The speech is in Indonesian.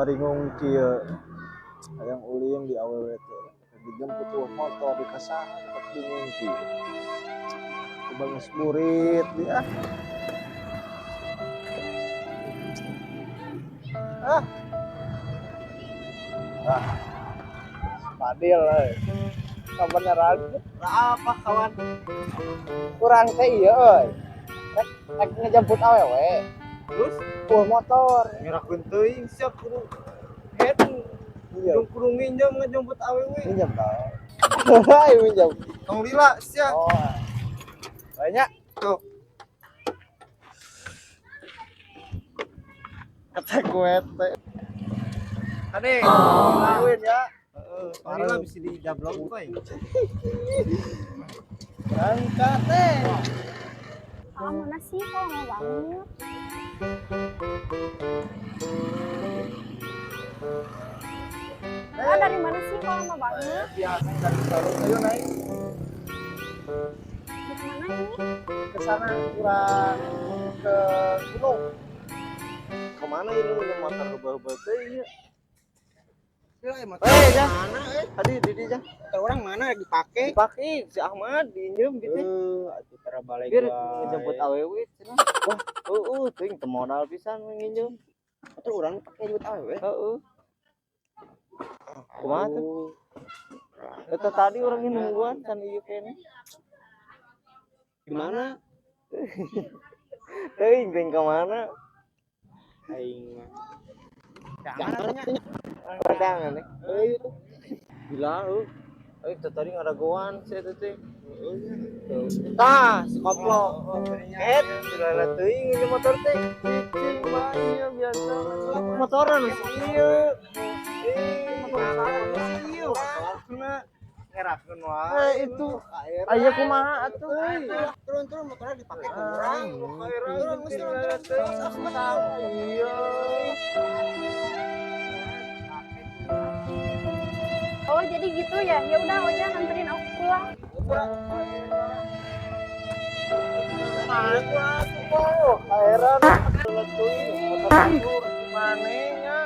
bari ngungkil hayang uling di awewe teh dijemput tuh motor di kasahan pas di ngungkil bangus murid dia ah ah Padil kebenaran apa kawan kurang teh iya euy rek ngejemput awewe terus motor ngerakeun teuing siap kudu head iya kudu minjem ngejemput awewe minjem tau hai minjem tong lila siap oh banyak tuh ketek wete ade ngawin ya Parila bisa dijablok koy. Angkat teh. Mana sih kok nggak banget? Dari mana sih kok lama banget? Biasa dari Garut ayo naik. Di mana ini? Ke sana kurang ke gunung. Kemana ini motor hubah-hubah teh? Mana tadi di jah. Orang mana dipakai? Dipakai si Ahmad diinjem gitu. Atuh tara balik Biar gua. ngejemput awewe cenah. Wah, teuing teu modal pisan nginjem. Atuh urang pakai duit awewe. Heeh. Kumaha tuh? Eta tadi orang ini nungguan kan ieu kene. Gimana? Teuing teuing ka mana? Aing mah. Jangan tanya. Padangan nih. Euy itu. Gila lu. Tadi ngaragoan saya teh. Tah, sekoplo. Sudah teuing ini motor teh. Cicing bae biasa. Motoran sih ieu. Ngerakeun wae itu. Aya kumaha atuh? Turun motornya dipakai kurang. Iya. Oh jadi gitu ya? Ya udah Oja nganterin aku pulang. Heran letuin motor gimana nya